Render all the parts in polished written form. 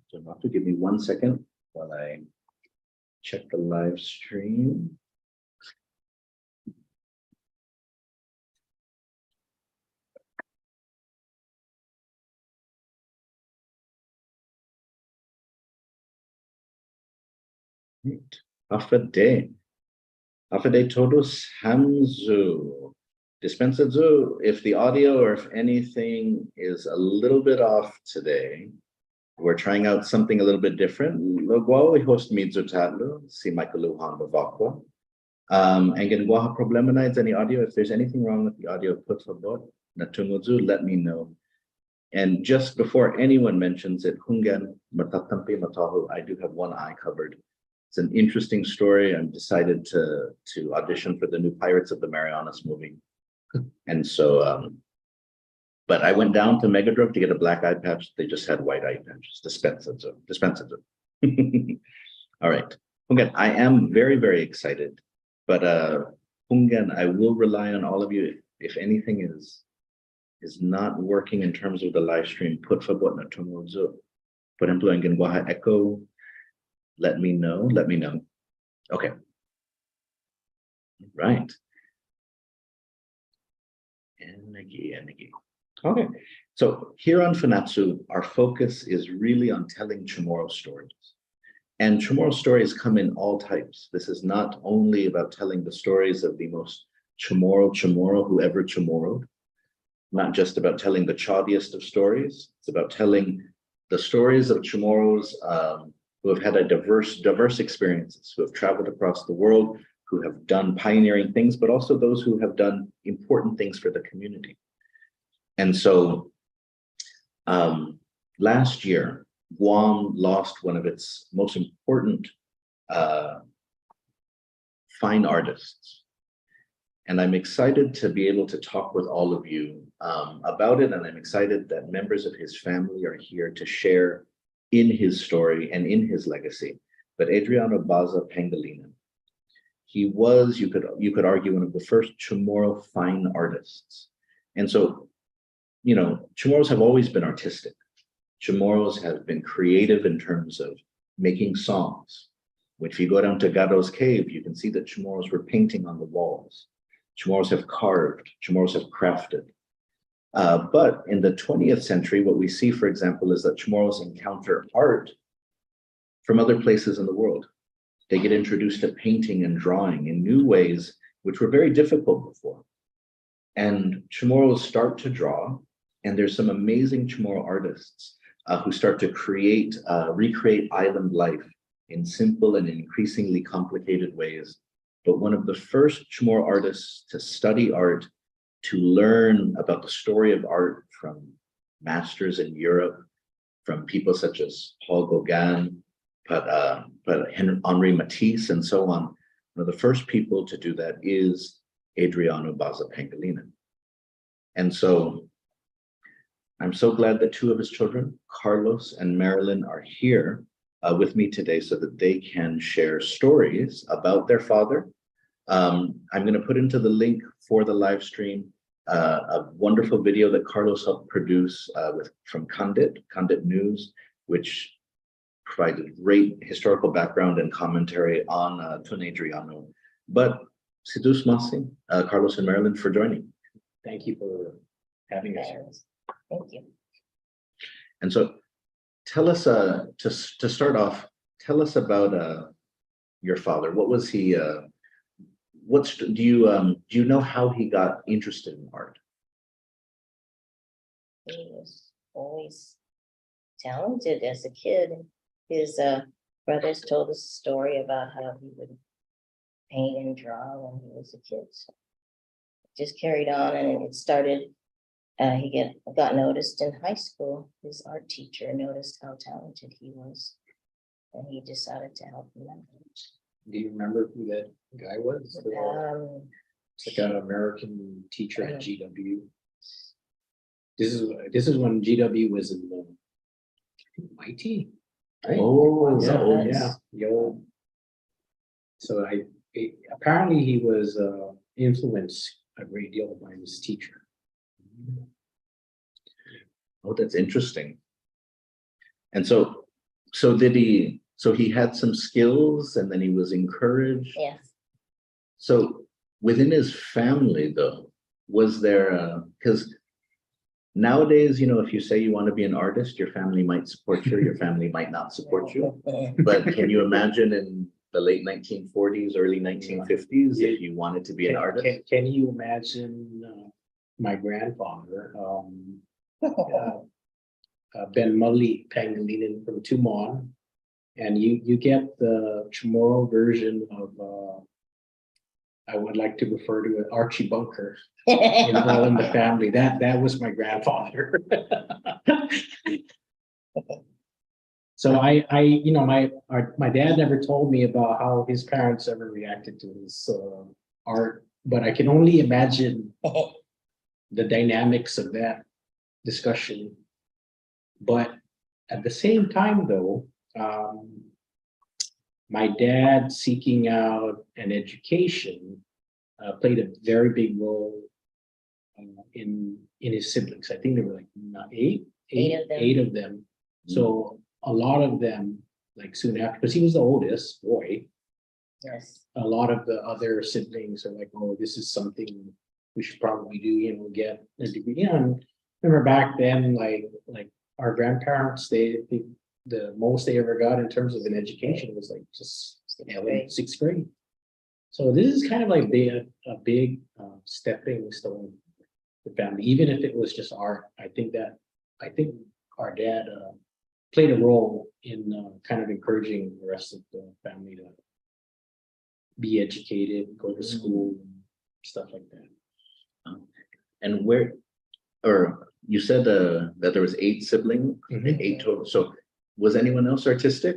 So you have to give me 1 second while I check the live stream. Right. Afade. Afade todos hamzu. Dispensazu. If the audio or if anything is a little bit off today, we're trying out something a little bit different. Logwa we host midzutatlu, si Michaeluhan bavakwa. And get gwaha problemanides any audio. If there's anything wrong with the audio, put sabot, natumuzu, let me know. And just before anyone mentions it, Hungan Matatampi Matahu, I do have one eye covered. It's an interesting story. I'm decided to audition for the new Pirates of the Marianas movie. And so, but I went down to Megadrug to get a black eye patch. They just had white eye patches. Dispensative. All right. Hungan, I am very, very excited. But Hungan, I will rely on all of you. If anything is not working in terms of the live stream, put favor na tumuzo. Por ejemplo, en Genguaha Echo, let me know. Okay. Right. Energy. Okay. So here on Fanachu, our focus is really on telling Chamorro stories. And Chamorro stories come in all types. This is not only about telling the stories of the most Chamorro who ever Chamorroed, not just about telling the chaudiest of stories. It's about telling the stories of Chamorros who have had a diverse experiences, who have traveled across the world, who have done pioneering things, but also those who have done important things for the community. And so last year, Guam lost one of its most important fine artists. And I'm excited to be able to talk with all of you about it. And I'm excited that members of his family are here to share in his story and in his legacy. But Adriano Pangelinan, he was, you could argue, one of the first Chamorro fine artists. And so, you know, Chamorros have always been artistic. Chamorros have been creative in terms of making songs. If you go down to Gado's cave, you can see that Chamorros were painting on the walls. Chamorros have carved, Chamorros have crafted. But in the 20th century, what we see, for example, is that Chamorros encounter art from other places in the world. They get introduced to painting and drawing in new ways, which were very difficult before. And Chamorros start to draw, and there's some amazing Chamorro artists who start to recreate island life in simple and increasingly complicated ways. But one of the first Chamorro artists to study art, to learn about the story of art from masters in Europe, from people such as Paul Gauguin, but Henri Matisse, and so on. One of the first people to do that is Adriano Pangelinan. And so I'm so glad that two of his children, Carlos and Marilyn, are here with me today so that they can share stories about their father. I'm going to put into the link for the live stream a wonderful video that Carlos helped produce from Condit News, which provided great historical background and commentary on Tun Adriano. But Sidus Masi, Carlos and Marilyn, for joining. Thank you for having us here. Thank you. And so tell us, to start off, tell us about your father. What was he, do you know how he got interested in art? He was always talented as a kid. His brothers told us a story about how he would paint and draw when he was a kid. So it just carried on, and it started. He got noticed in high school. His art teacher noticed how talented he was, and he decided to help him out. Do you remember who that guy was? It's like an American teacher at GW. This is when GW was in MIT. Right? Oh, yeah. So apparently he was influenced a great deal by his teacher. Oh, that's interesting. And so So did he, so he had some skills and then he was encouraged? Yes. So within his family though, was there, because nowadays, if you say you want to be an artist, your family might support you, your family might not support you. But can you imagine in the late 1940s, early 1950s, if you wanted to be an artist? Can you imagine my grandfather, Ben Pangelinan from Tumon, and you get the Chamoru version of I would like to refer to it Archie Bunker in All in the Family. That was my grandfather. So my dad never told me about how his parents ever reacted to his art, but I can only imagine the dynamics of that discussion. But at the same time, though, my dad seeking out an education played a very big role in his siblings. I think there were like eight of them. So a lot of them, like soon after, because he was the oldest boy. Yes. A lot of the other siblings are like, "Oh, this is something we should probably do. Get a degree." And remember back then, like our grandparents, the most they ever got in terms of an education was like just sixth grade. So this is kind of like a big stepping stone for the family, even if it was just art. I think our dad played a role in kind of encouraging the rest of the family to be educated, go to school, stuff like that. And where, or you said that there was 8 siblings, 8 total. So was anyone else artistic?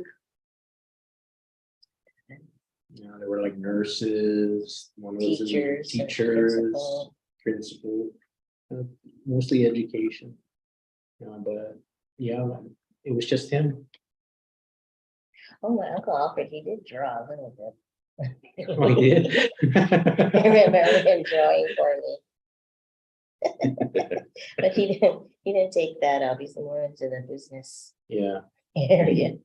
Yeah, there were like nurses, one was Teachers, principal, mostly education. But yeah, it was just him. Oh, my Uncle Alfred, he did draw a little bit. Oh, he did? I remember him drawing for me. But he didn't take that up. He's more into the business Yeah. area.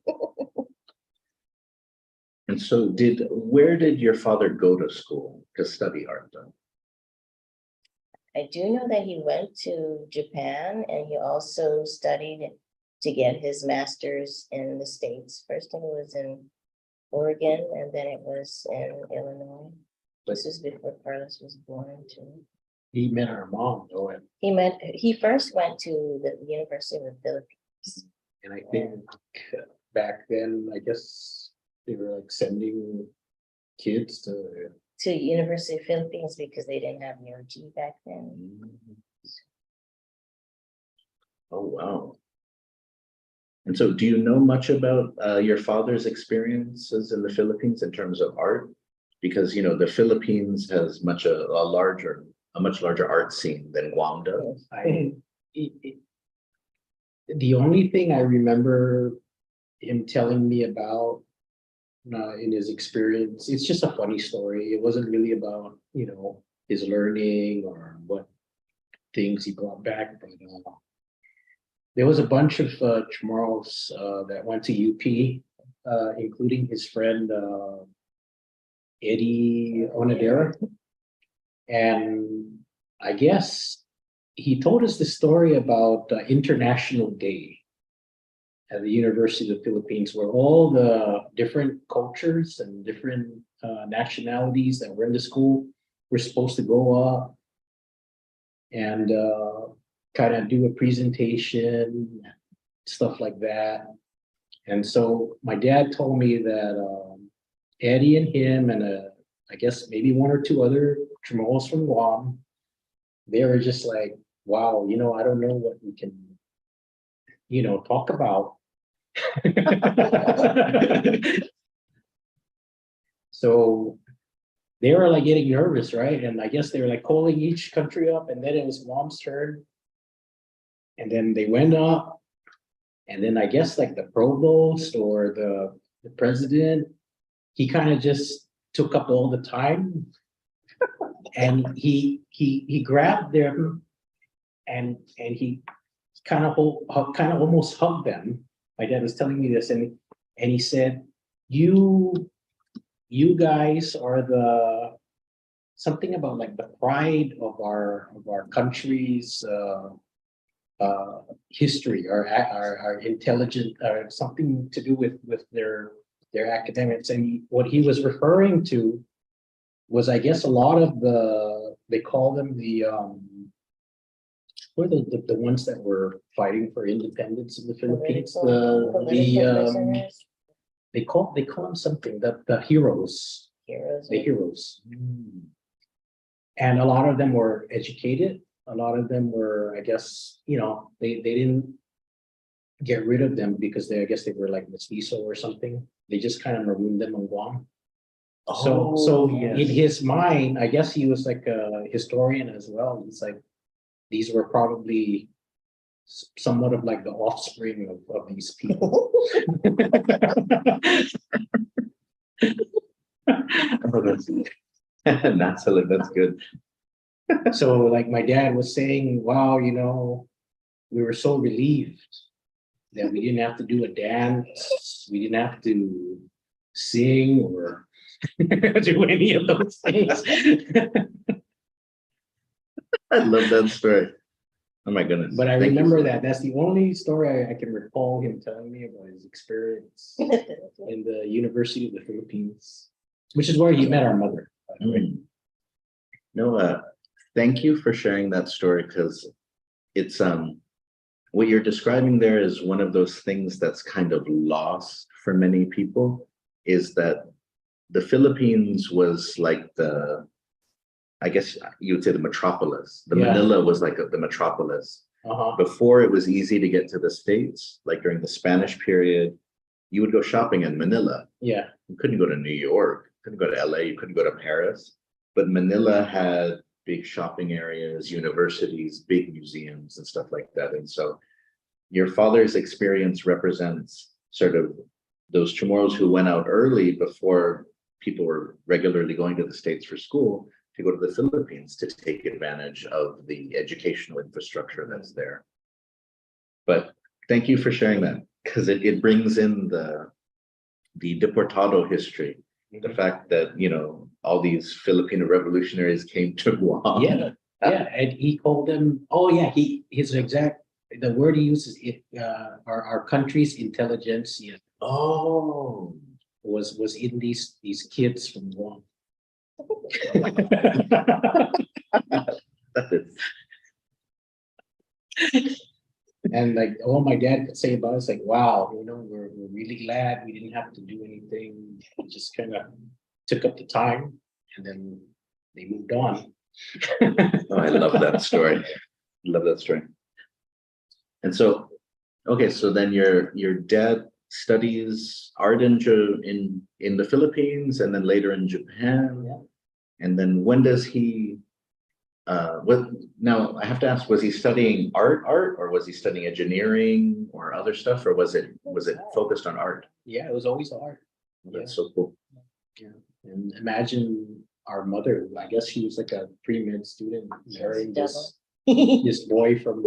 And so where did your father go to school to study art though? I do know that he went to Japan and he also studied to get his master's in the States. First it was in Oregon and then it was in Illinois. This was before Carlos was born too. He met our mom though, He first went to the University of the Philippines. and I think back then, I guess they were like sending kids to University of Philippines because they didn't have UG back then. Oh, wow. And so do you know much about your father's experiences in the Philippines in terms of art? Because, the Philippines has a much larger art scene than Guam does. The only thing I remember him telling me about in his experience, it's just a funny story. It wasn't really about, his learning or what things he brought back. But there was a bunch of Chamorros that went to UP, including his friend Eddie Onadera. And I guess he told us the story about International Day at the University of the Philippines, where all the different cultures and different nationalities that were in the school were supposed to go up and kind of do a presentation, stuff like that. And so my dad told me that Eddie and him and I guess maybe 1 or 2 other Chamorros from Guam, they were just like, wow, I don't know what we can, talk about. So they were like getting nervous, right? And I guess they were like calling each country up, and then it was Mom's turn. And then they went up, and then I guess like the provost or the president, he kind of just took up all the time. And he grabbed them and he kind of almost hugged them my dad was telling me this, and he said, you guys are the something about like the pride of our country's history, or our intelligent, or something to do with their academics. And what he was referring to was, I guess, a lot of they call them the what are the ones that were fighting for independence of the Philippines. Political prisoners, They call them something, the heroes. heroes. The heroes. And a lot of them were educated. A lot of them were, I guess, they didn't get rid of them because I guess they were like mestizo or something. They just kind of marooned them on Guam. So yes. in his mind, I guess he was like a historian as well. He's like, these were probably somewhat of like the offspring of these people. Oh, that's good. So like my dad was saying, wow, we were so relieved that we didn't have to do a dance. We didn't have to sing or do any of those things. I love that story. Oh my goodness. But I Thank you. remember that's the only story I can recall him telling me about his experience in the University of the Philippines, which is where he met our mother, by the way. No, thank you for sharing that story, because it's what you're describing there is one of those things that's kind of lost for many people, is that the Philippines was like I guess you would say the metropolis. Manila was like the metropolis. Before it was easy to get to the States, like during the Spanish period, you would go shopping in Manila. Yeah. You couldn't go to New York, couldn't go to LA, you couldn't go to Paris. But Manila had big shopping areas, universities, big museums and stuff like that. And so your father's experience represents sort of those Chamorros who went out early before people were regularly going to the States for school, to go to the Philippines to take advantage of the educational infrastructure that's there. But thank you for sharing that, because it brings in the deportado history, the fact that all these Filipino revolutionaries came to Guam. Yeah, and he called them. Oh yeah, the word he uses our country's intelligentsia. Oh, was in these kids from Guam. And like all my dad could say about it is like, wow, we're really glad we didn't have to do anything. We just kind of took up the time, and then they moved on. Oh, I love that story. Love that story. And so, okay, so then your dad studies art in the Philippines, and then later in Japan. Yeah. And then when does he now I have to ask, was he studying art, or was he studying engineering or other stuff, or was it focused on art? Yeah, it was always art. That's so cool. Yeah. And imagine our mother, I guess she was like a pre-med student, marrying this boy from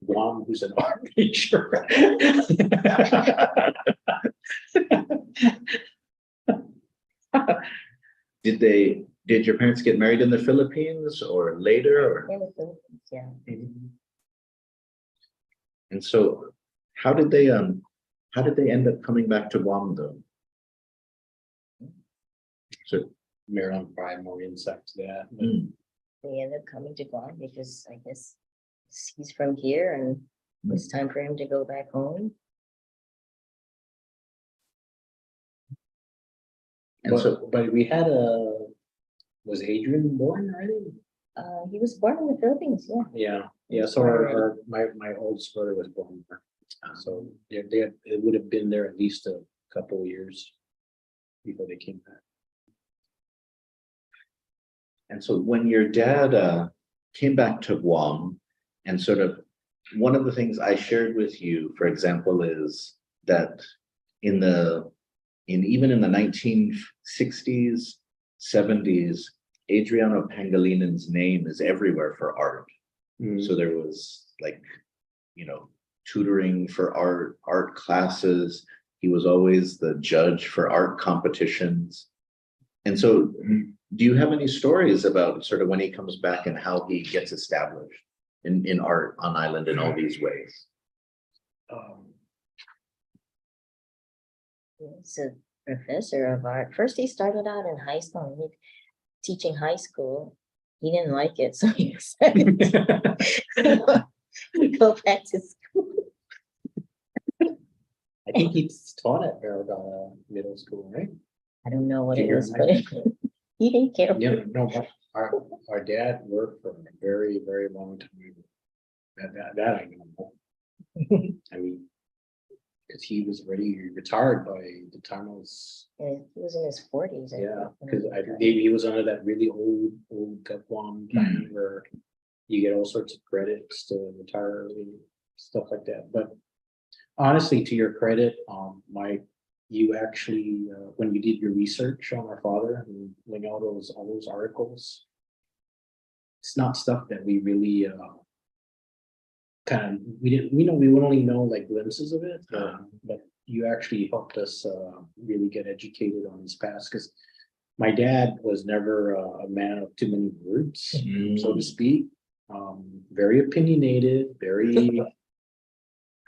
Guam who's an art teacher. Did your parents get married in the Philippines or later? In the Philippines, yeah. And so how did they end up coming back to Guam though? So Maryland probably more insight to that. They ended up coming to Guam because I guess he's from here and it was time for him to go back home. And but we had was Adrian born already? He was born in the Philippines, yeah. Yeah. So my oldest brother was born there. So it would have been there at least a couple of years before they came back. And so when your dad came back to Guam, and sort of one of the things I shared with you, for example, is that even in the 1960s, 70s, Adriano Pangelinan's name is everywhere for art. So there was like, tutoring for art classes. He was always the judge for art competitions. And so, do you have any stories about sort of when he comes back and how he gets established in art on island in all these ways? He's a professor of art. First, he started out in high school, teaching high school. He didn't like it, so he decided to go back to school. I think he's taught at Paragon Middle School, right? I don't know what it Junior is, high. but he didn't care. Yeah, no, but our dad worked for a very, very long time. That I know. I mean, because he was already retired by the time I was, He was in his 40s. yeah, because he was under that really old Guam plan where you get all sorts of credits to retire early, stuff like that. But honestly, to your credit, you actually, when you did your research on our father and laying out all those articles, it's not stuff that we really we would only know like glimpses of it, but you actually helped us really get educated on his past, because my dad was never a man of too many words, so to speak. Very opinionated, very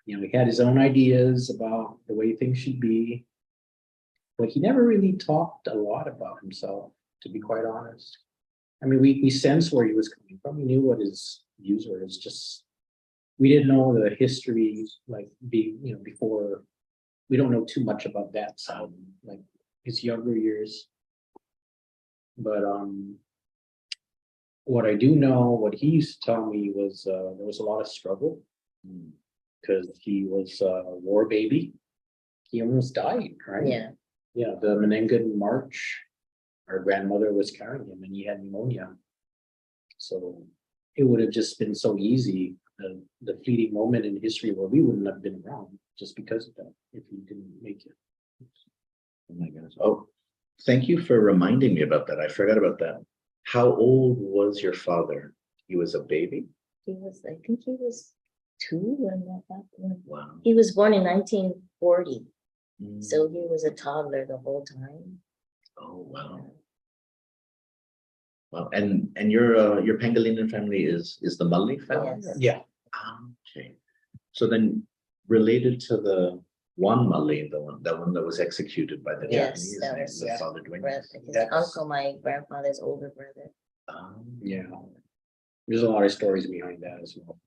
he had his own ideas about the way things should be, but he never really talked a lot about himself, to be quite honest. I mean, we sensed where he was coming from. We knew what his views were. It's just we didn't know the history, like before. We don't know too much about that side, like his younger years. But what I do know, what he used to tell me was there was a lot of struggle because he was a war baby. He almost died, right? Yeah. Yeah, the Menengan March, our grandmother was carrying him and he had pneumonia. So it would have just been so easy, the fleeting moment in history where we wouldn't have been around just because of that, if he didn't make it. Oh my goodness. Oh, thank you for reminding me about that. I forgot about that. How old was your father? He was a baby? I think he was 2 when that happened. Wow. He was born in 1940. So he was a toddler the whole time. Oh, wow. Wow. And your Pangelinan family is the Mully family? Yes. Yeah. Okay. So then related to the one Mully, that one that was executed by the Yes, Japanese, that was the his Father Duenas. His That's- uncle, my grandfather's older brother. Yeah. There's a lot of stories behind that as well.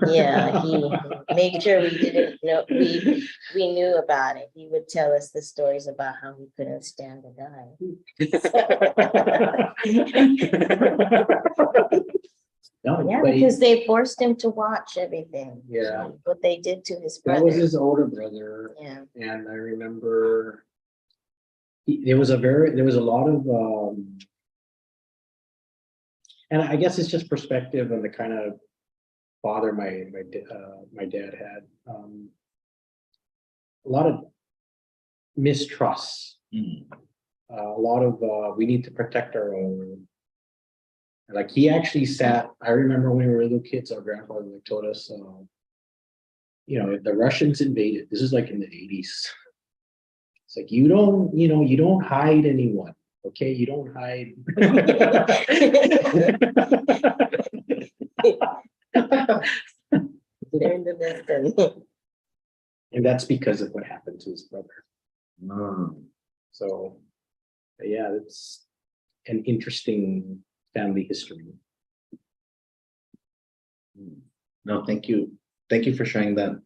Yeah, he made sure we didn't know, we knew about it. He would tell us the stories about how he couldn't stand the guy. No, Yeah, but because they forced him to watch everything. Yeah. What they did to his that brother. was his older brother. Yeah. And I remember there was a lot of and I guess it's just perspective on the kind of father my dad had. A lot of mistrust, a lot of we need to protect our own. Like he actually sat. I remember when we were little kids, our grandfather told us, if the Russians invaded, this is like in the 80s. It's like you don't hide anyone. Okay, you don't hide. Learn the lesson. And that's because of what happened to his brother. So, yeah, it's an interesting family history. No, thank you. Thank you for sharing that.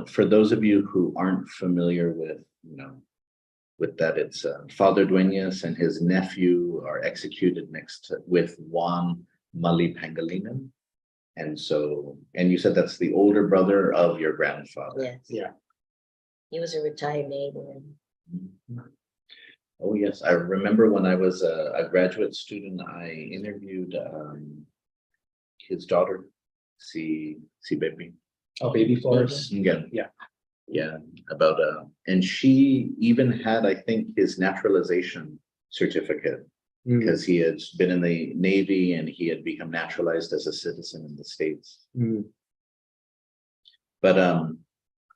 For those of you who aren't familiar with that, it's Father Duenas and his nephew are executed with Juan Mully Pangelinan. And you said that's the older brother of your grandfather. Yes. Yeah. He was a retired Navy. Oh, yes. I remember when I was a graduate student, I interviewed his daughter, si Baby. Oh, baby Flores. Yeah. Yeah. Yeah. About and she even had, I think, his naturalization certificate because he had been in the Navy and he had become naturalized as a citizen in the States. But oh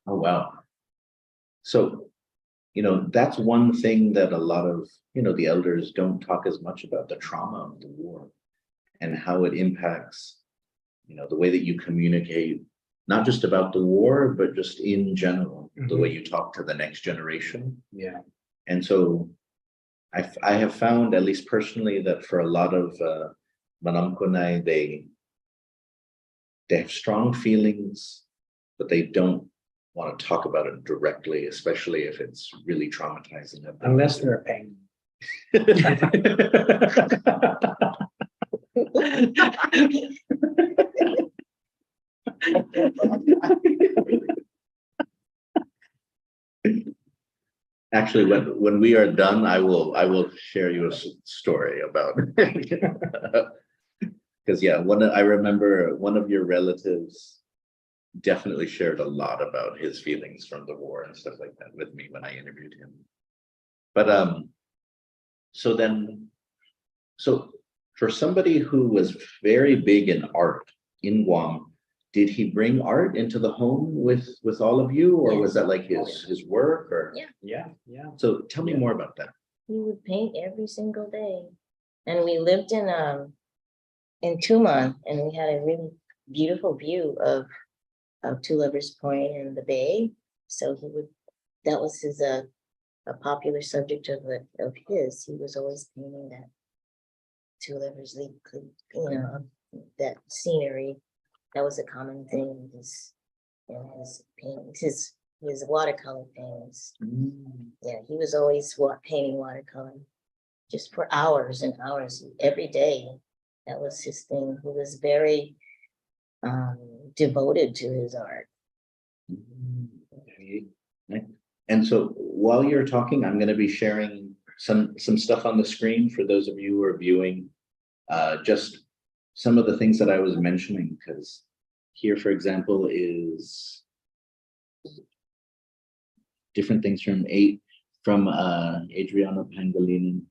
wow. So, that's one thing that a lot of, the elders don't talk as much about, the trauma of the war and how it impacts, the way that you communicate, not just about the war, but just in general, the way you talk to the next generation. Yeah. And so I have found, at least personally, that for a lot of Manamkunai, they have strong feelings, but they don't want to talk about it directly, especially if it's really traumatizing. Unless they're a pain. Actually, when we are done, I will share you a story about because yeah, I remember one of your relatives definitely shared a lot about his feelings from the war and stuff like that with me when I interviewed him. But so for somebody who was very big in art in Guam, did he bring art into the home with all of you, or was that like his work? Or Yeah. Yeah. So tell me more about that. He would paint every single day. And we lived in Tuman, and we had a really beautiful view of Two Lovers Point and the bay. So that was his a popular subject of his. He was always painting that Two Lovers Leap, that scenery. That was a common thing in his paintings, his watercolor paintings. Yeah, he was always painting watercolor just for hours and hours every day. That was his thing. He was very devoted to his art. And so while you're talking, I'm going to be sharing some stuff on the screen for those of you who are viewing, just some of the things that I was mentioning, because here, for example, is different things from Adriano Pangelinan.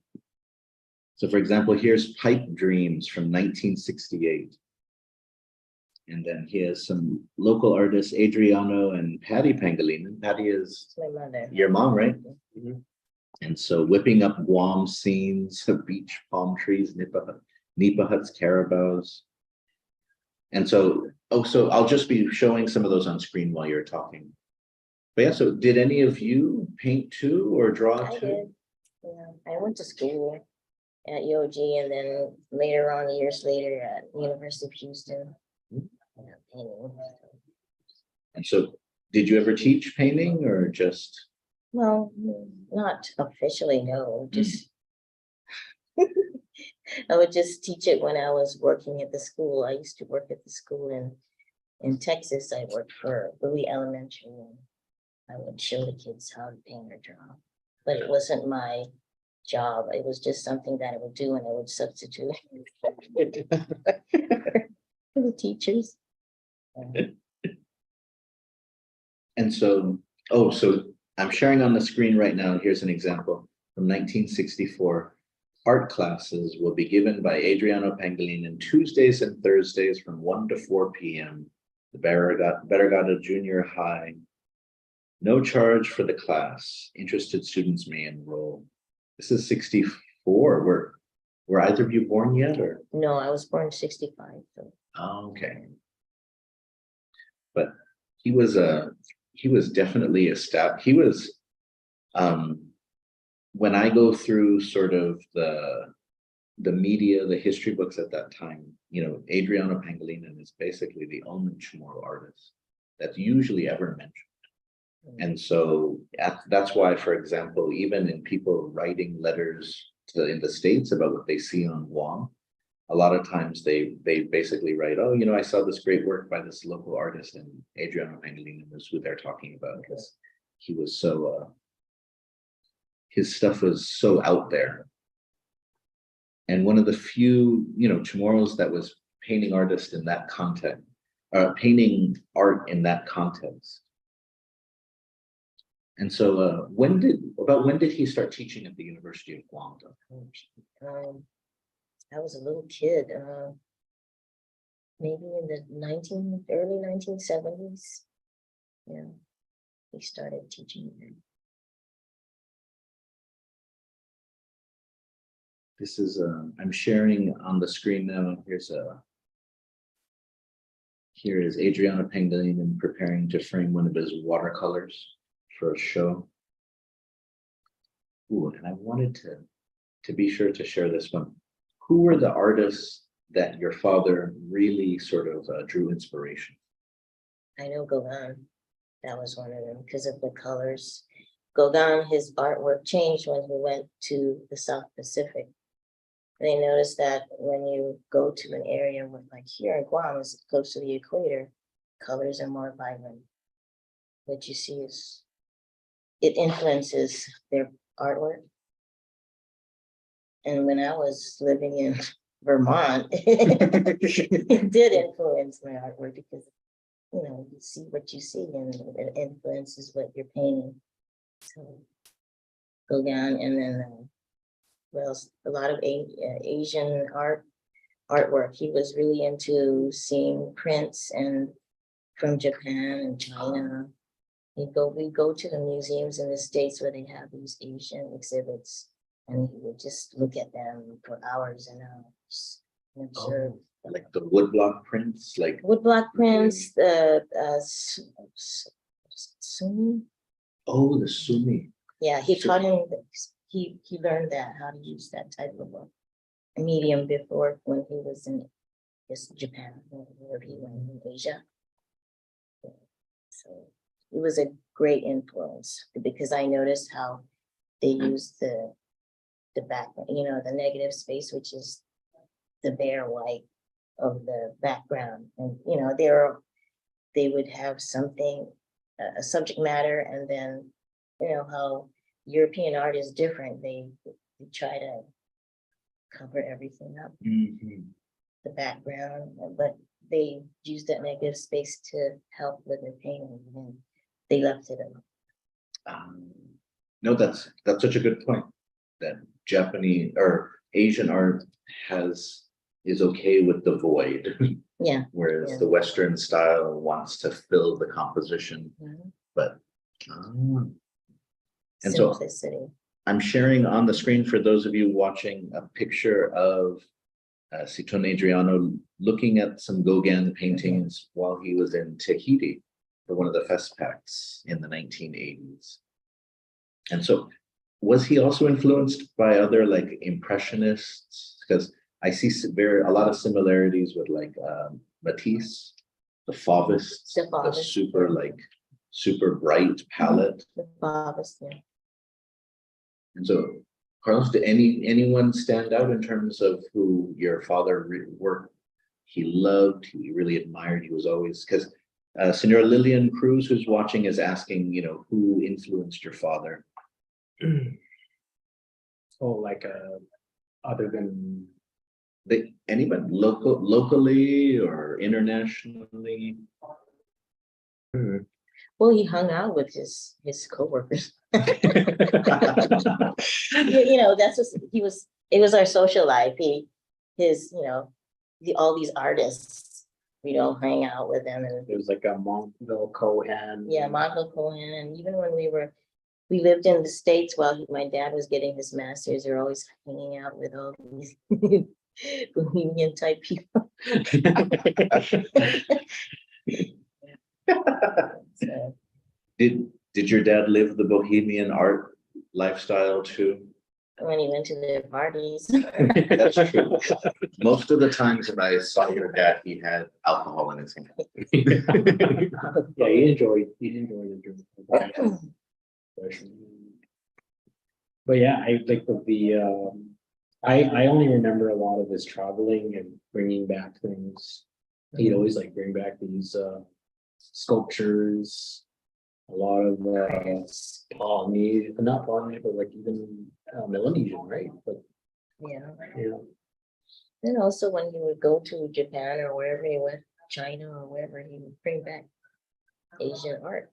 So for example, here's Pipe Dreams from 1968. And then he has some local artists, Adriano and Patty Pangelinan. Patty is My mother. your mom, right? And so whipping up Guam scenes of beach, palm trees, nipa huts, carabaos. And so, so I'll just be showing some of those on screen while you're talking. But yeah, so did any of you paint too or draw I too? did. Yeah, I went to school at UOG, and then later on, years later, at University of Houston. Painting. And so did you ever teach painting or just? Well, not officially, no, just I would just teach it when I was working at the school. I used to work at the school in Texas. I worked for Bowie Elementary, and I would show the kids how to paint or draw. But it wasn't my job. It was just something that I would do, and I would substitute for the teachers. And so, so I'm sharing on the screen right now. Here's an example from 1964. Art classes will be given by Adriano Pangelinan Tuesdays and Thursdays from 1 to 4 p.m. The Barragata Junior High. No charge for the class. Interested students may enroll. This is 64. Were either of you born yet, or? No, I was born in 65. So. Oh, okay. But he was definitely a staff. He was, when I go through sort of the media, the history books at that time, Adriano Pangelinan is basically the only Chamoru artist that's usually ever mentioned. And so that's why, for example, even in people writing letters in the States about what they see on Guam, a lot of times they basically write, oh, I saw this great work by this local artist, and Adriano Pangelinan was who they're talking about, because he was so, his stuff was so out there. And one of the few, Chamorros that was painting artist in that context, painting art in that context. And so when did he start teaching at the University of Guam? I was a little kid, maybe in the early 1970s. Yeah, he started teaching them. This is, I'm sharing on the screen now. Here is Adriano Pangelinan preparing to frame one of his watercolors for a show. Ooh, and I wanted to be sure to share this one. Who were the artists that your father really sort of drew inspiration? I know Gauguin, that was one of them because of the colors. Gauguin, his artwork changed when he went to the South Pacific. They noticed that when you go to an area with, like here in Guam, is close to the equator, colors are more vibrant. What you see is, it influences their artwork. And when I was living in Vermont, it did influence my artwork because, you know, you see what you see and it influences what you're painting. So Gauguin, and then well, a lot of Asian artwork. He was really into seeing prints and from Japan and China. We go to the museums in the States where they have these Asian exhibits, and he would just look at them for hours and hours and observe. Like the woodblock prints, like Woodblock prints, the Sumi. oh, the sumi. Yeah, he taught him. He learned that how to use that type of a medium before when he was in just Japan, where he went in Asia. So it was a great influence because I noticed how they use the background, you know, the negative space, which is the bare white of the background, and you know they would have something, a subject matter, and then you know how European art is different. They try to cover everything up, the background, but they use that negative space to help with their painting, and they left it alone. No, that's such a good point. That Japanese or Asian art is okay with the void, Yeah. whereas Yeah. the Western style wants to fill the composition. Mhm. But and so Simplicity. I'm sharing on the screen for those of you watching a picture of Tun Adriano looking at some Gauguin paintings while he was in Tahiti for one of the Festpaks in the 1980s. And so was he also influenced by other like impressionists? Because I see a lot of similarities with like Matisse, the Fauvists, the super bright palette. The Fauvists, yeah. And so, Carlos, did anyone stand out in terms of who your father worked? He loved, he really admired. He was always, because Senora Lillian Cruz, who's watching, is asking, you know, who influenced your father? Oh, like other than Anybody locally or internationally? Well, he hung out with his coworkers. You know, that's what he was. It was our social life. You know, all these artists. We don't hang out with them, and it was like a Montville Cohen. yeah, Montville Cohen, and even when we lived in the States while my dad was getting his master's, they're always hanging out with all these bohemian type people. So, Did your dad live the bohemian art lifestyle too? when he went to their parties. That's true. Most of the times when I saw your dad, he had alcohol in his hand. Yeah, he enjoyed the drink. But yeah, I like I only remember a lot of his traveling and bringing back things. He'd always like bring back these sculptures, a lot of Polynesian, not Polynesian, but like even Melanesian, right? But Yeah. yeah. And also when he would go to Japan or wherever he went, China or wherever, he would bring back Asian art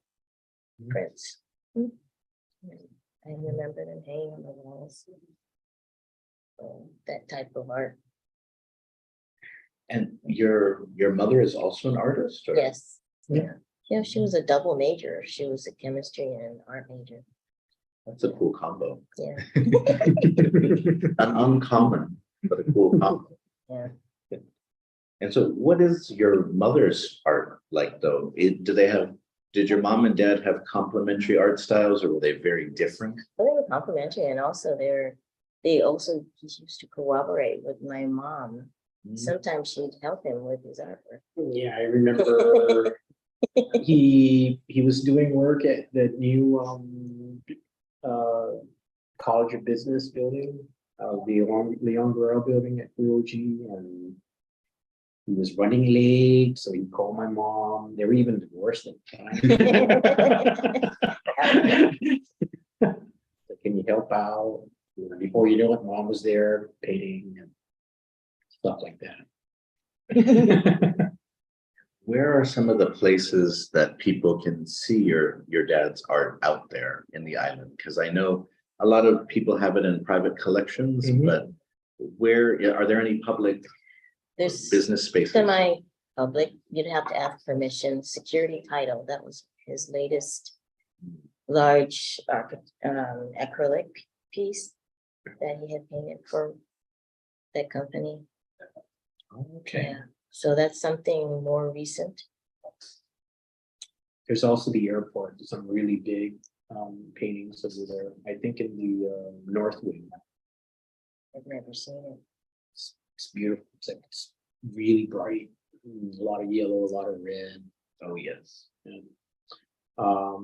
prints. I remember them hanging on the walls. That type of art. And your mother is also an artist? Or? Yes. Yeah. Yeah, she was a double major. She was a chemistry and art major. That's a cool combo. Yeah, An uncommon, but a cool combo. yeah. And so what is your mother's art like though? Did your mom and dad have complementary art styles or were they very different? Well, they were complimentary, and also they also used to cooperate with my mom. Sometimes she'd help him with his artwork. Yeah, I remember he was doing work at the new College of Business building, the Leon Guerrero building at UOG, and he was running late, so he called my mom. They were even divorced at the time. So, can you help out? You know, before you know it, mom was there painting and stuff like that. Where are some of the places that people can see your dad's art out there in the island? Because I know a lot of people have it in private collections, but where are there any public There's business spaces? semi-public, you'd have to ask permission. Security Title, that was his latest large acrylic piece that he had painted for that company. Okay. Yeah, so that's something more recent. There's also the airport. There's some really big paintings over there. I think in the north wing. I've never seen it. It's beautiful. It's really bright. A lot of yellow, a lot of red. Oh, yes. And,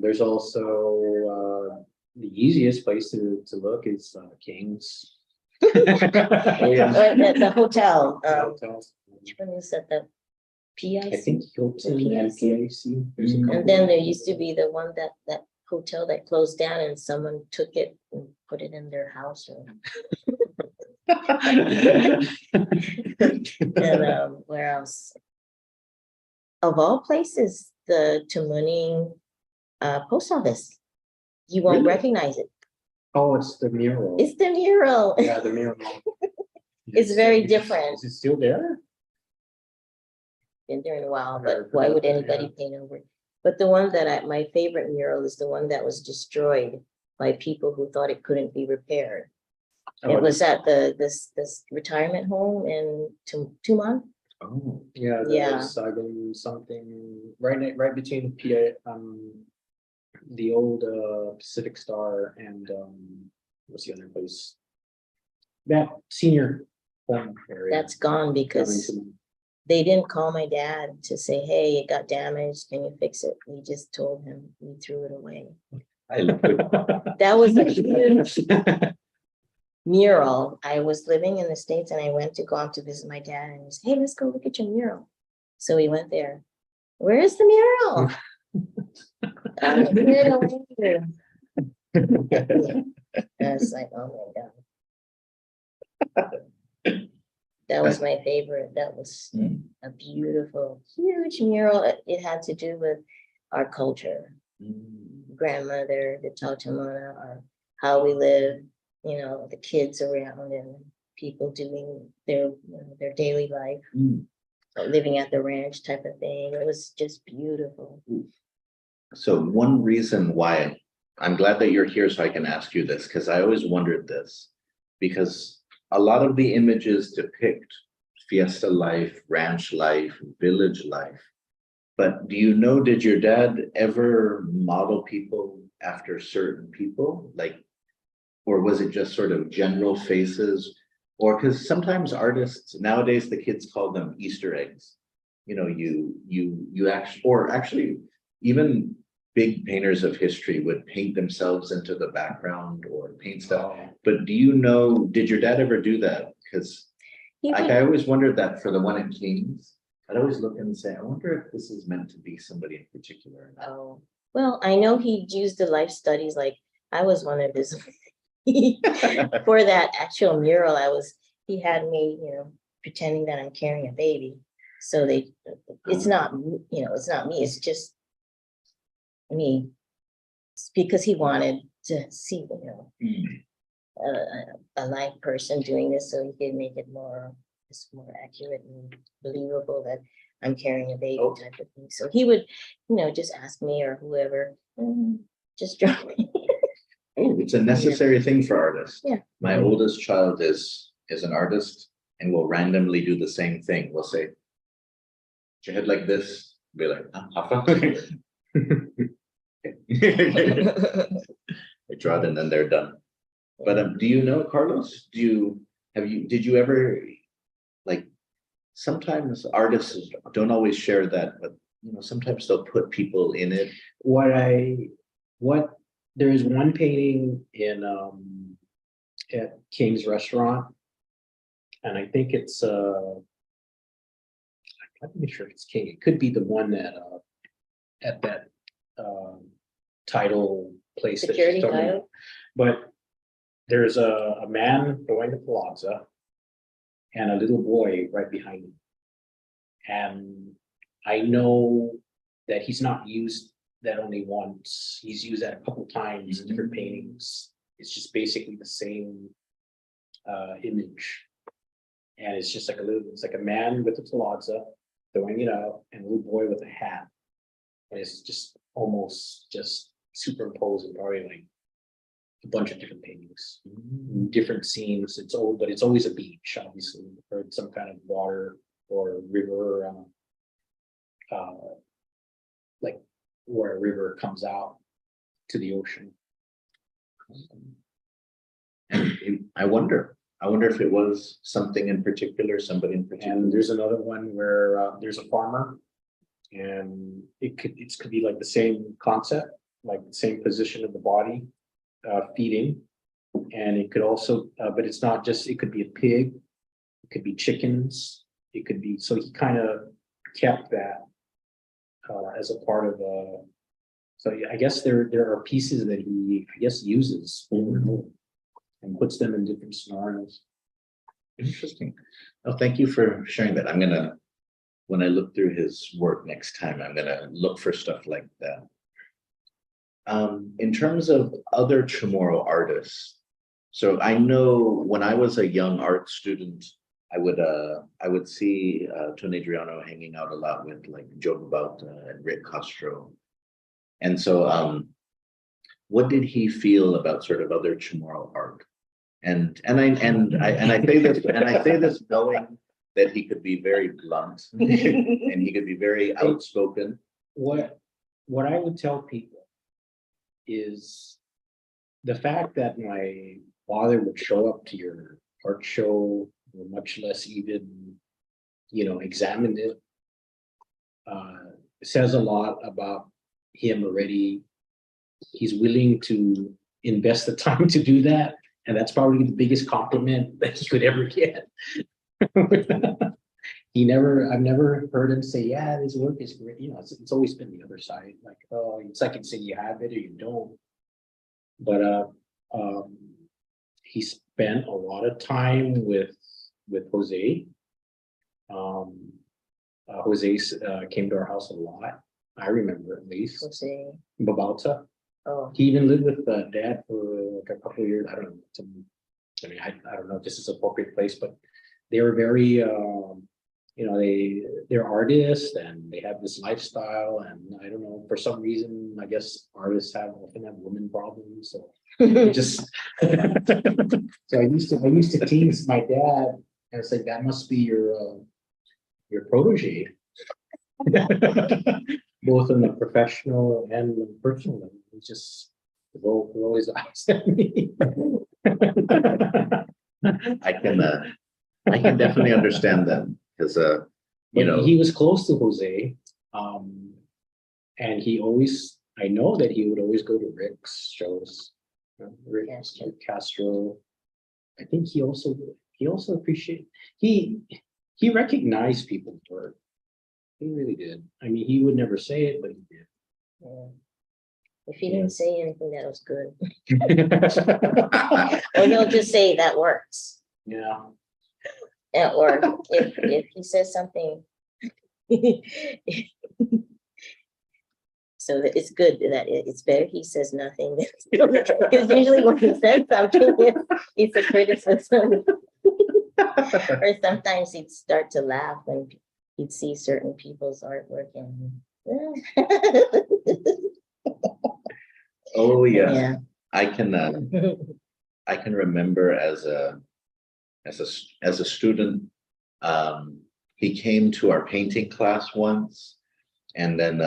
there's also the easiest place to look is King's. Oh, yes. At the hotel, Hotels. which one is that, the I PIC? think Hilton and PIC. PIC. There's a couple And then of- there used to be the one that hotel that closed down and someone took it and put it in their house. And where else? Of all places, the Tamuning post office. You won't Really? recognize it. Oh, it's the mural. It's the mural. Yeah, the mural. It's very different. Is it still there? Been there in a while, but why would anybody paint over it? But the one that my favorite mural is the one that was destroyed by people who thought it couldn't be repaired. It was at this retirement home in Tumon. Oh, Yeah, Yeah. there's something right between the old Pacific Star and what's the other place? That senior home area. That's gone because they didn't call my dad to say, hey, it got damaged, can you fix it? We just told him, we threw it away. I love it. That was a huge mural. I was living in the States and I went to go out to visit my dad and he said, hey, let's go look at your mural. So we went there. Where is the mural? I was like, oh my God. That was my favorite. That was a beautiful, huge mural. It had to do with our culture, grandmother, the Tautamana, or how we live, the kids around and people doing their daily life, living at the ranch type of thing. It was just beautiful. So one reason why I'm glad that you're here so I can ask you this, because I always wondered this, because a lot of the images depict fiesta life, ranch life, village life. But do you know, did your dad ever model people after certain people? Or was it just sort of general faces? Or because sometimes artists, nowadays the kids call them Easter eggs. You actually, even big painters of history would paint themselves into the background or paint stuff. But do you know, did your dad ever do that? Because I always wondered that for the one in Kings. I'd always look and say, I wonder if this is meant to be somebody in particular. Oh, well, I know he used the life studies. Like I was one of his, for that actual mural, he had me, pretending that I'm carrying a baby. So it's not, it's not me, it's just me. It's because he wanted to see, a live person doing this so he could make it more accurate and believable that I'm carrying a baby Oh. type of thing. So he would, just ask me or whoever, just drop me. Oh, it's a necessary thing for artists. Yeah. My oldest child is an artist and will randomly do the same thing. We'll say, "Put your head like this," be like, "Hafa." They draw it and then they're done. But do you know, Carlos? Did you ever, like, sometimes artists don't always share that, but sometimes they'll put people in it. There is one painting in at King's Restaurant, and I think it's I'm not even sure if it's King. It could be the one that at that title place. that she's Security talking about. title? But there's a man going to Palazzo and a little boy right behind him. And I know that he's not used that only once. He's used that a couple times in different paintings. It's just basically the same image. And it's just like it's like a man with a palazzo throwing it out and a little boy with a hat. And it's just almost just superimposed and probably like a bunch of different paintings, different scenes. It's old, but it's always a beach, obviously, or some kind of water or river, like where a river comes out to the ocean. And I wonder if it was something in particular, somebody in particular. And there's another one where there's a farmer, and it could be like the same concept, like the same position of the body, feeding, and it could also, but it's not just. It could be a pig, it could be chickens, it could be. So he kind of kept that as a part of the. So I guess there are pieces that he uses over and over and puts them in different scenarios. Interesting. Oh, thank you for sharing that. I'm gonna, when I look through his work next time, I'm gonna look for stuff like that. In terms of other Chamorro artists, so I know when I was a young art student, I would see Tun Adriano hanging out a lot with like Joe Bauta and Rick Castro. And so what did he feel about sort of other Chamorro art? And I say this knowing that he could be very blunt and he could be very outspoken. What I would tell people is the fact that my father would show up to your art show, or much less even, examine it, says a lot about him already. He's willing to invest the time to do that. And that's probably the biggest compliment that he could ever get. I've never heard him say, yeah, this work is great. It's always been the other side. Like, oh, it's like it's saying you have it or you don't. But he spent a lot of time with Jose. Jose came to our house a lot. I remember at least. Jose. Babalta. Oh. He even lived with Dad for like a couple of years. I don't know. I don't know if this is an appropriate place, but they were very, they're artists and they have this lifestyle. And I don't know, for some reason, I guess artists often have women problems. So just, so I used to tease my dad and say, that must be your protege. Both in the professional and the personal level. It's just roll his eyes at me. I can definitely understand that because he was close to Jose, and I know that he would always go to Rick's shows. Rick Castro. I think he also appreciated. He recognized people's work. He really did. I mean, he would never say it, but he did. Yeah. If he didn't say anything, that was good. Or he'll just say that works. Yeah. Or if he says something, so that it's good that it's better he says nothing. Because usually when he says something, it's a criticism. Or sometimes he'd start to laugh when he'd see certain people's artwork and. Oh, yeah. Yeah. I can remember as a student, he came to our painting class once, and then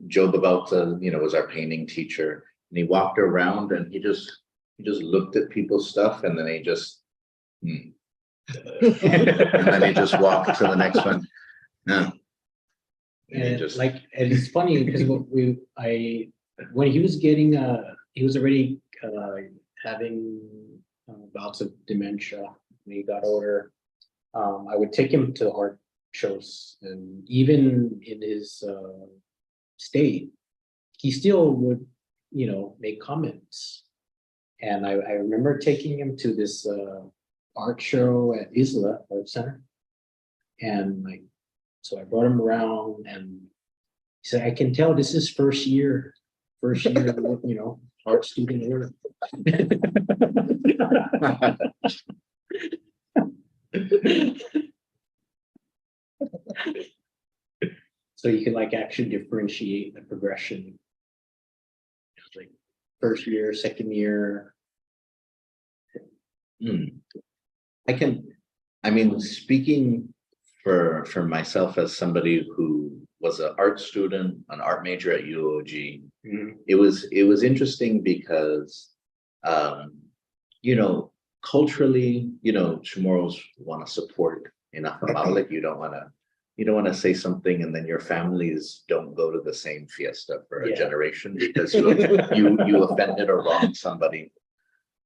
Joe Babalta, was our painting teacher, and he walked around and he just looked at people's stuff, and then he just and then he just walked to the next one. No. And he And just and it's funny because when he was getting he was already having bouts of dementia when he got older. I would take him to art shows, and even in his state, he still would, make comments. And I remember taking him to this art show at Isla Art Center, and so I brought him around, and he said, "I can tell this is first year, art student work." So you can actually differentiate the progression, like first year, second year. Speaking for myself as somebody who was an art student, an art major at UOG, it was interesting because, culturally, Chamorros want to support enough about, like, you don't want to say something and then your families don't go to the same fiesta for a generation because you offended or wronged somebody.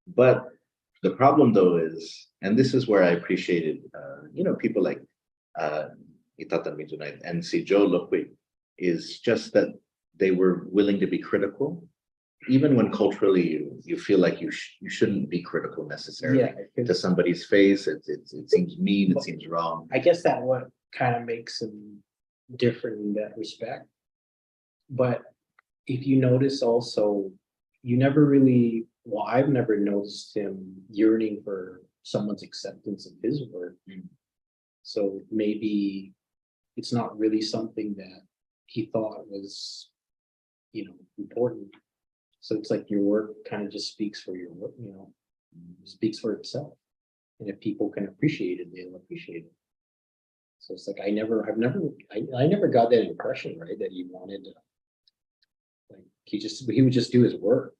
But the problem, though, is, and this is where I appreciated, people like Itatan Midunay and si Joe Lokwi, is just that they were willing to be critical, even when culturally you feel like you shouldn't be critical necessarily to somebody's face. It seems mean, it seems wrong. I guess that what kind of makes him different in that respect. But if you notice also, you never really, well, I've never noticed him yearning for someone's acceptance of his work. So maybe it's not really something that he thought was, important. So it's like your work kind of just speaks for your work, speaks for itself. And if people can appreciate it, they'll appreciate it. So it's like I never got that impression, right? That he wanted to, he would just do his work.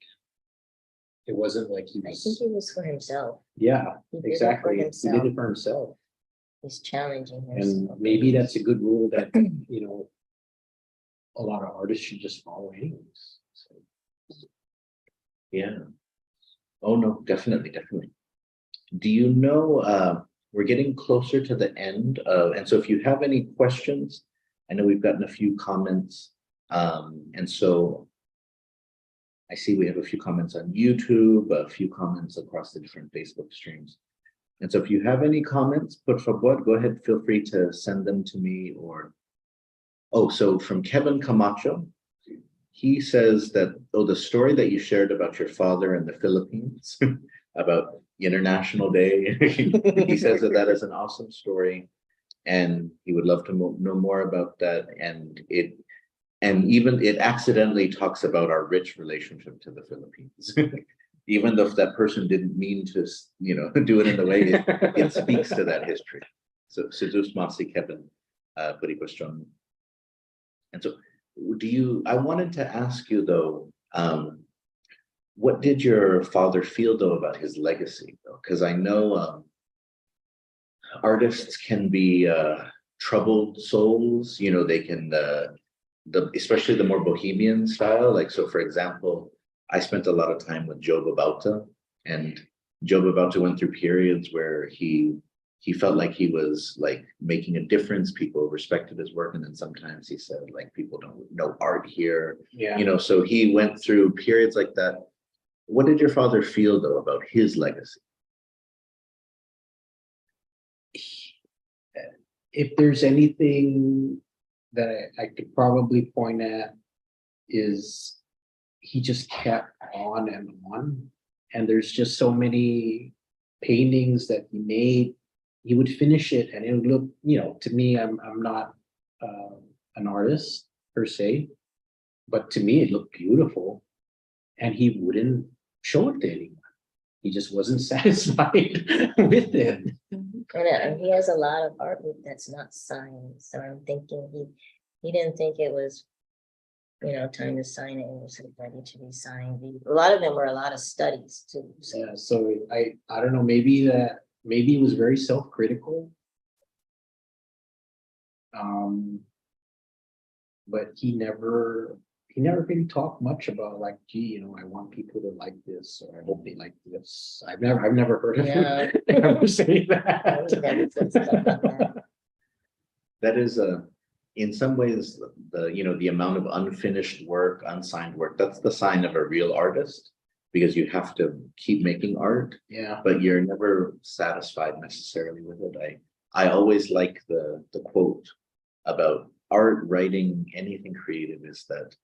It wasn't like he I was. think it was for himself. Yeah, He did it for exactly. He did himself. it for himself. He's challenging And himself. maybe that's a good rule that, a lot of artists should just follow anyways. So. Yeah. Oh no, definitely. Do you know, we're getting closer to the end and so if you have any questions, I know we've gotten a few comments, and so I see we have a few comments on YouTube, a few comments across the different Facebook streams. And so if you have any comments, por favor, go ahead, feel free to send them to me so from Kevin Camacho, he says that, the story that you shared about your father in the Philippines, about International Day, he says that is an awesome story, and he would love to know more about that. And even it accidentally talks about our rich relationship to the Philippines, even though if that person didn't mean to, do it in the way it speaks to that history. So, Sidus Masi Kevin, Puripaston. And so, I wanted to ask you though, what did your father feel though about his legacy though? Because I know artists can be troubled souls. They can especially the more bohemian style. Like, so for example, I spent a lot of time with Joe Babalta, and Joe Babalta went through periods where he felt like he was like making a difference. People respected his work, and then sometimes he said like people don't know art here. Yeah. So he went through periods like that. What did your father feel though about his legacy? If there's anything that I could probably point at, is he just kept on and on. And there's just so many paintings that he made he would finish it and it would look, to me, I'm not an artist per se, but to me it looked beautiful, and he wouldn't show it to anyone. He just wasn't satisfied with it. And he has a lot of artwork that's not signed, so I'm thinking he didn't think it was, time to sign it, it was ready to be signed. A lot of them were a lot of studies too, so. Yeah, so I don't know, maybe he was very self-critical. But he never really talked much about like, gee, I want people to like this, or I hope they like this. I've never heard of him ever say that. He never said stuff like that. That is in some ways, the amount of unfinished work, unsigned work, that's the sign of a real artist, because you have to keep making art, Yeah. but you're never satisfied necessarily with it. I always like the quote about art, writing, anything creative, is that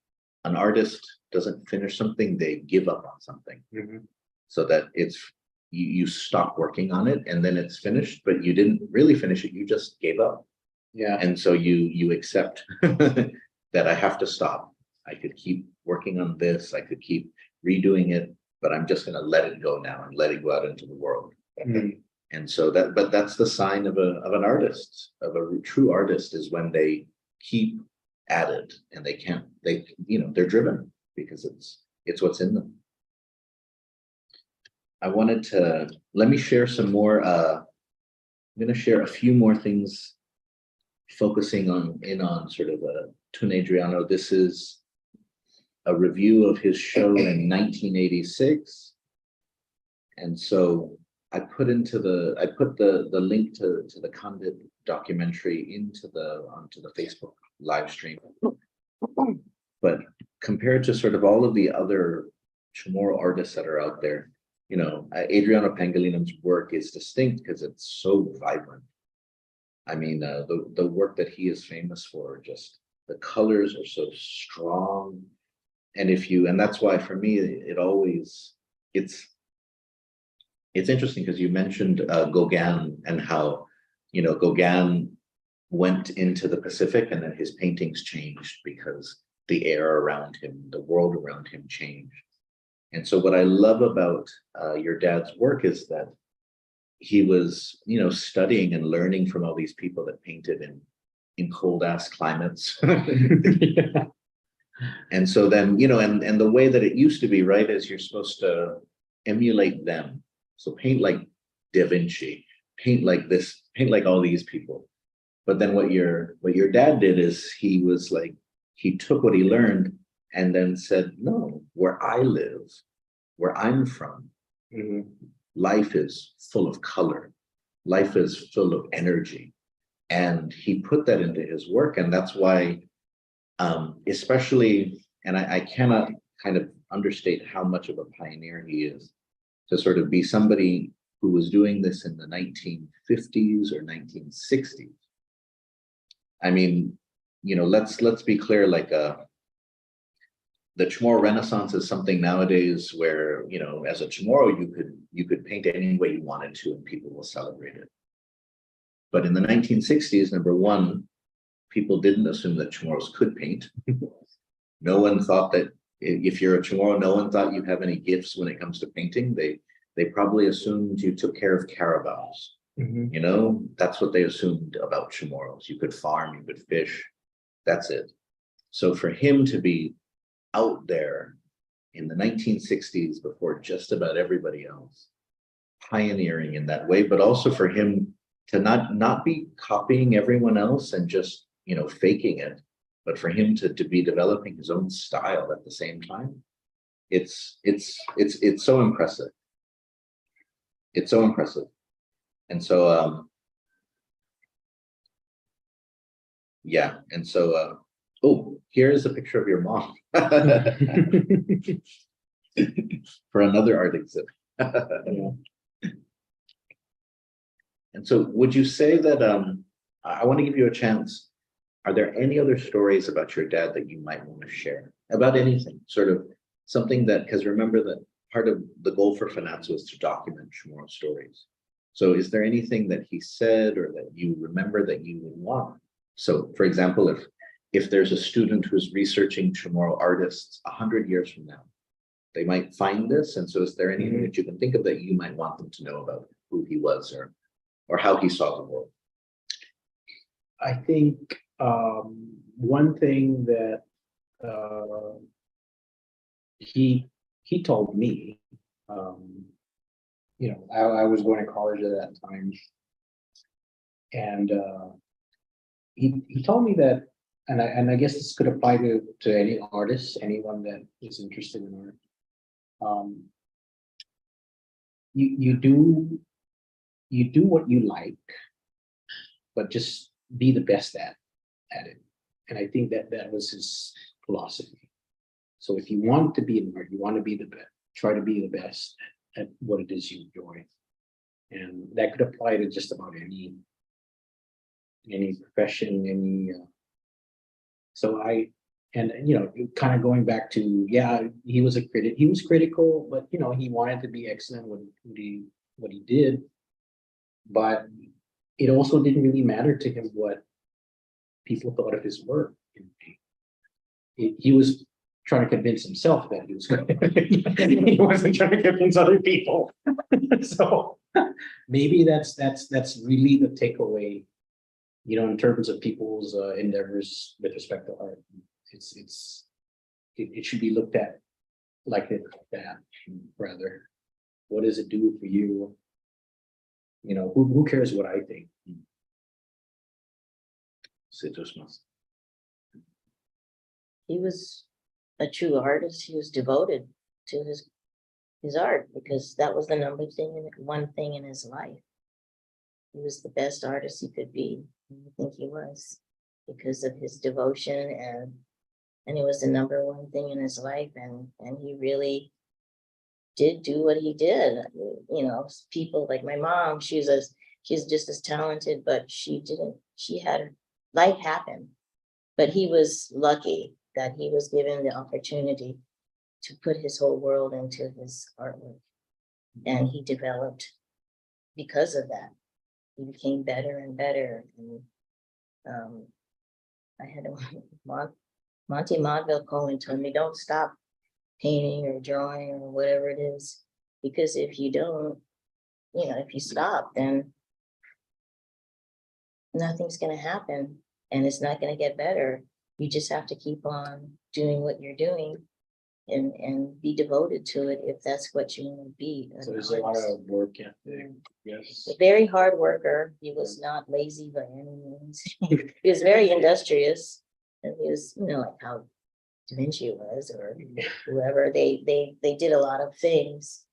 an artist doesn't finish something, they give up on something. Mhm. So that you stop working on it and then it's finished, but you didn't really finish it, you just gave up. Yeah. And so you accept that I have to stop. I could keep working on this, I could keep redoing it, but I'm just gonna let it go now and let it go out into the world. Mhm. And so but that's the sign of an artist, of a true artist, is when they keep at it and they're driven because it's what's in them. Let me share some more. I'm going to share a few more things focusing on sort of Tun Adriano. This is a review of his show in 1986. And so I put the link to the Condit documentary onto the Facebook live stream. But compared to sort of all of the other Chamorro artists that are out there, Adriano Pangelinan's work is distinct because it's so vibrant. I mean, the work that he is famous for, just the colors are so strong. And that's why for me, it's interesting because you mentioned Gauguin and how, Gauguin went into the Pacific and then his paintings changed because the air around him, the world around him changed. And so what I love about your dad's work is that he was, studying and learning from all these people that painted in cold ass climates. Yeah. And so then, and the way that it used to be, right, is you're supposed to emulate them. So paint like Da Vinci, paint like this, paint like all these people. But then what your dad did is he took what he learned and then said, no, where I live, where I'm from, Mhm. life is full of color, life is full of energy. And he put that into his work. And that's why, especially, and I cannot kind of understate how much of a pioneer he is, to sort of be somebody who was doing this in the 1950s or 1960s. I mean, let's be clear, like the Chamorro Renaissance is something nowadays where, as a Chamorro, you could paint any way you wanted to and people will celebrate it. But in the 1960s, number one, people didn't assume that Chamorros could paint. No one thought that if you're a Chamorro, no one thought you have any gifts when it comes to painting. They probably assumed you took care of carabaos. Mhm. That's what they assumed about Chamorros. You could farm, you could fish. That's it. So for him to be out there in the 1960s before just about everybody else, pioneering in that way, but also for him to not be copying everyone else and just faking it, but for him to be developing his own style at the same time, it's so impressive. It's so impressive. And so yeah, and so oh, here's a picture of your mom for another art exhibit. Yeah. And so would you say that I want to give you a chance. Are there any other stories about your dad that you might want to share about anything, sort of something that, because remember that part of the goal for Fanachu is to document Chamorro stories. So is there anything that he said or that you remember that you would want? So for example, if there's a student who's researching Chamorro artists 100 years from now, they might find this. And so is there anything that you can think of that you might want them to know about who he was or how he saw the world? I think one thing that he told me, I was going to college at that time, and he told me that, and I guess this could apply to any artist, anyone that is interested in art. You do what you like, but just be the best at it. And I think that was his philosophy. So if you want to be an art, you want to be the best, try to be the best at what it is you enjoy. And that could apply to just about any profession, kind of going back to, yeah, he was a critic, he was critical, but he wanted to be excellent what he did. But it also didn't really matter to him what people thought of his work. He was trying to convince himself that he was good. He wasn't trying to convince other people. So maybe that's really the takeaway, in terms of people's endeavors with respect to art. It should be looked at like that, rather. What does it do for you? Who cares what I think? He was a true artist. He was devoted to his art because that was the one thing in his life. He was the best artist he could be. I think he was, because of his devotion, and it was the number one thing in his life, and he really did do what he did. People like my mom, she's just as talented, but she had life happen. But he was lucky that he was given the opportunity to put his whole world into his artwork. And he developed because of that. He became better and better. And I had Monty Maudville Cohen told me, don't stop painting or drawing or whatever it is, because if you don't, if you stop, then nothing's going to happen and it's not going to get better. You just have to keep on doing what you're doing and be devoted to it if that's what you want to be. So there's a lot of work ethic. Yes. A very hard worker. He was not lazy by any means. He was very industrious, and he was, like how Da Vinci was, or whoever. They did a lot of things,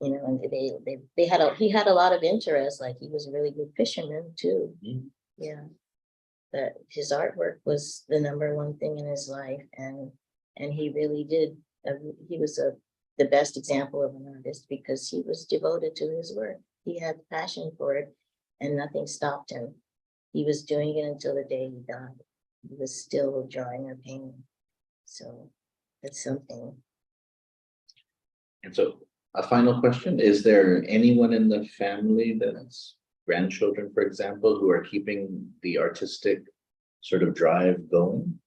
and he had a lot of interest. Like he was a really good fisherman too. Yeah. But his artwork was the number one thing in his life, and he really did. He was the best example of an artist because he was devoted to his work. He had passion for it, and nothing stopped him. He was doing it until the day he died. He was still drawing or painting. So that's something. And so a final question, is there anyone in the family that's grandchildren, for example, who are keeping the artistic sort of drive going?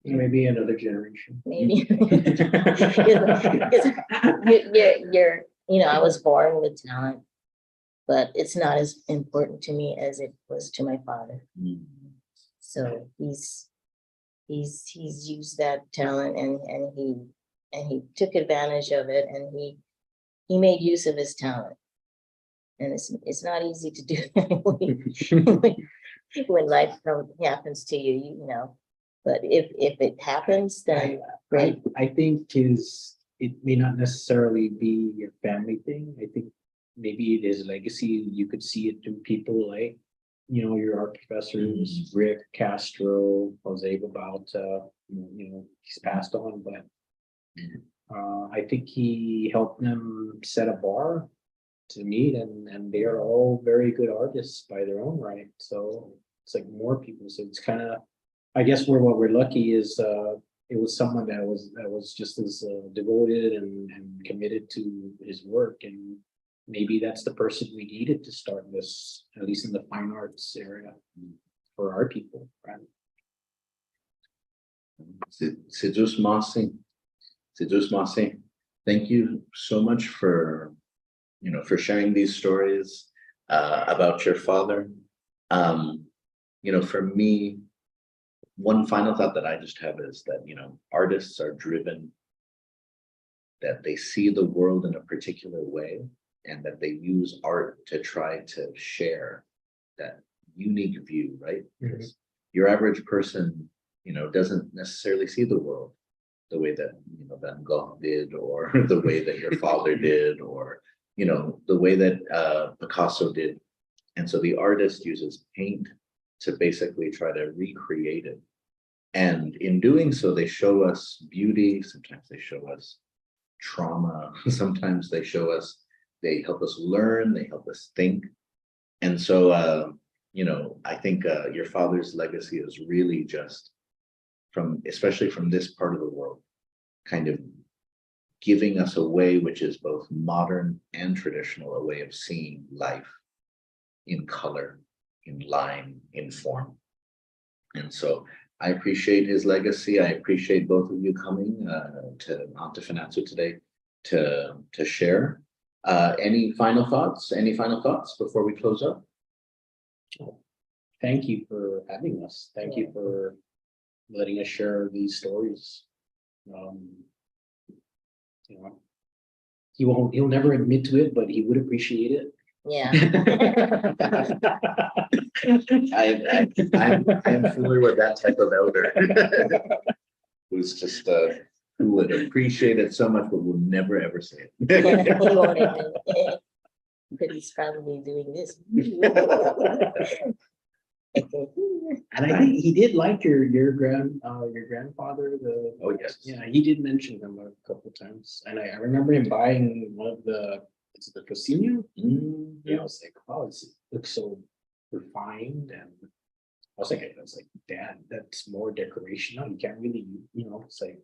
Maybe another generation. Maybe. I was born with talent, but it's not as important to me as it was to my father. So he's used that talent and he took advantage of it, and he made use of his talent. And it's not easy to do when life happens to you, But if it happens, then great. I think it may not necessarily be a family thing. I think maybe it is legacy. You could see it through people like, your art professors, Rick Castro, Jose Babalta, he's passed on, but I think he helped them set a bar to meet, and they are all very good artists by their own right. So it's like more people. So it's kind of, I guess what we're lucky is it was someone that was just as devoted and committed to his work, and maybe that's the person we needed to start this, at least in the fine arts area for our people, right? C'est doucement assim. C'est doucement assim. Thank you so much for, for sharing these stories about your father. For me, one final thought that I just have is that, artists are driven, that they see the world in a particular way, and that they use art to try to share that unique view, right? Because your average person, doesn't necessarily see the world the way that, Van Gogh did, or the way that your father did, or, the way that Picasso did. And so the artist uses paint to basically try to recreate it. And in doing so, they show us beauty. Sometimes they show us trauma. Sometimes they help us learn, they help us think. And so, I think your father's legacy is really just especially from this part of the world, kind of giving us a way which is both modern and traditional, a way of seeing life in color, in line, in form. And so I appreciate his legacy. I appreciate both of you coming to Fanachu today to share. Any final thoughts? Any final thoughts before we close up? Thank you for having us. Thank you for letting us share these stories. He'll never admit to it, but he would appreciate it. Yeah. I'm familiar with that type of elder. Who's just who would appreciate it so much, but will never ever say it. He won't admit it. But he's probably doing this. And I think he did like your grandfather. Oh yes. Yeah, he did mention him a couple of times, and I remember him buying one of the Casino. Yeah, I was like, wow, it looks so refined, and I was like, Dad, that's more decoration. You can't really, it's like.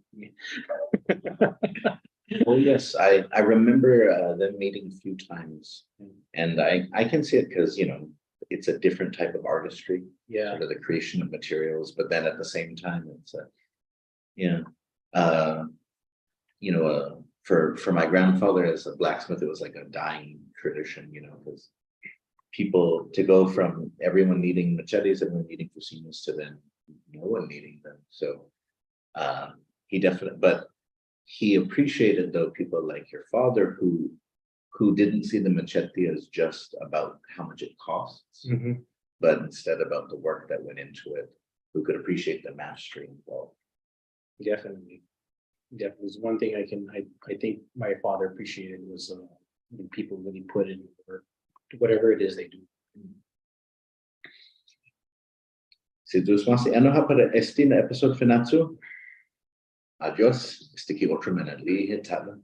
Oh yes, I remember them meeting a few times, and I can see it because it's a different type of artistry, Yeah, sort of the creation of materials, but then at the same time it's for my grandfather as a blacksmith, it was like a dying tradition, because people, to go from everyone needing machetes, everyone needing fusinos, to then no one needing them. So but he appreciated, though, people like your father who didn't see the machete as just about how much it costs, but instead about the work that went into it, who could appreciate the mastery involved. definitely. Definitely, was one thing I think my father appreciated was when people really put in work, whatever it is they do. Si Deus mas ano ha para este na episode Fanachu. Adios, este ki otro manali hitala.